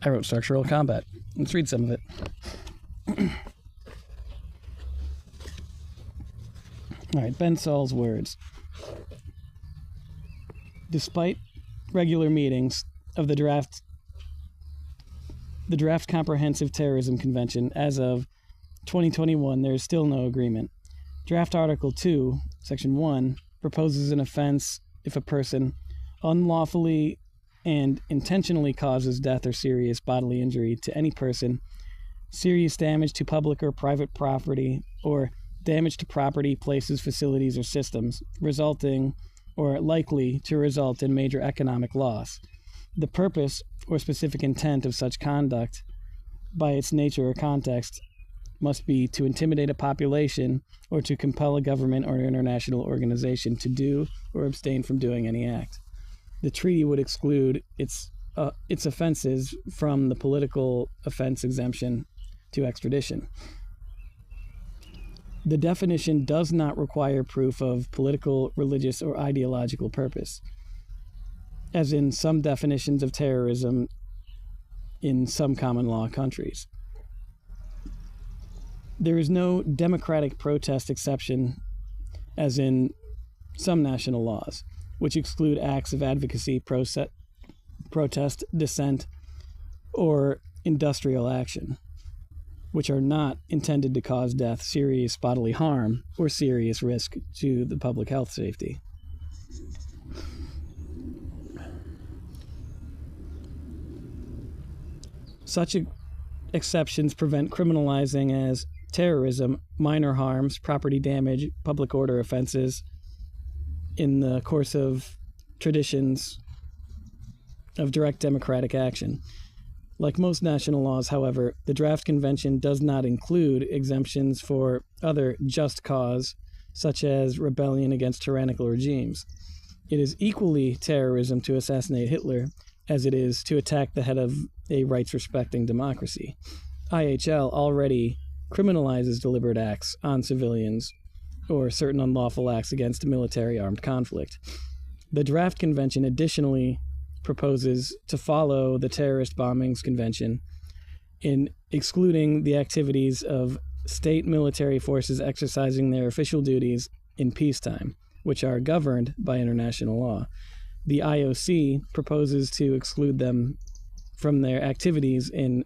I wrote structural combat. Let's read some of it. All right, Ben Saul's words. Despite regular meetings of the draft Comprehensive Terrorism Convention, as of 2021, there is still no agreement. Draft Article 2, Section 1, proposes an offense if a person unlawfully and intentionally causes death or serious bodily injury to any person, serious damage to public or private property, or damage to property, places, facilities, or systems, resulting or likely to result in major economic loss. The purpose or specific intent of such conduct, by its nature or context, must be to intimidate a population or to compel a government or international organization to do or abstain from doing any act. The treaty would exclude its offenses from the political offense exemption to extradition. The definition does not require proof of political, religious, or ideological purpose, as in some definitions of terrorism in some common law countries. There is no democratic protest exception, as in some national laws, which exclude acts of advocacy, protest, dissent, or industrial action, which are not intended to cause death, serious bodily harm, or serious risk to the public health safety. Such exceptions prevent criminalizing as terrorism, minor harms, property damage, public order offenses in the course of traditions of direct democratic action. Like most national laws, however, the Draft Convention does not include exemptions for other just cause, such as rebellion against tyrannical regimes. It is equally terrorism to assassinate Hitler as it is to attack the head of a rights-respecting democracy. IHL already criminalizes deliberate acts on civilians or certain unlawful acts against a military armed conflict. The Draft Convention additionally proposes to follow the Terrorist Bombings Convention in excluding the activities of state military forces exercising their official duties in peacetime, which are governed by international law. The IOC proposes to exclude them from their activities in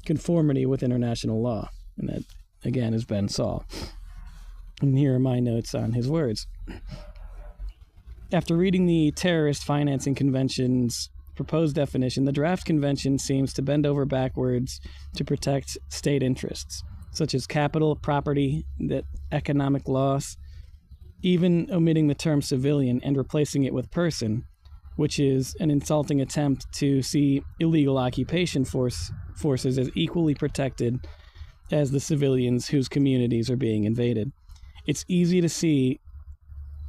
conformity with international law. And that, again, is Ben Saul. And here are my notes on his words. After reading the Terrorist Financing Convention's proposed definition, the Draft Convention seems to bend over backwards to protect state interests, such as capital, property, economic loss, even omitting the term civilian and replacing it with person, which is an insulting attempt to see illegal occupation forces as equally protected as the civilians whose communities are being invaded. It's easy to see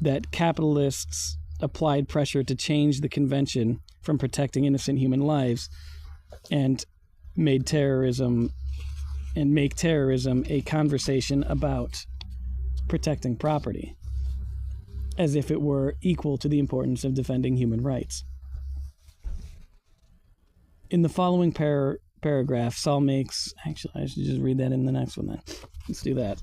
that capitalists applied pressure to change the convention from protecting innocent human lives and make terrorism a conversation about protecting property, as if it were equal to the importance of defending human rights. In the following paragraph, Saul makes... Actually, I should just read that in the next one then. Let's do that.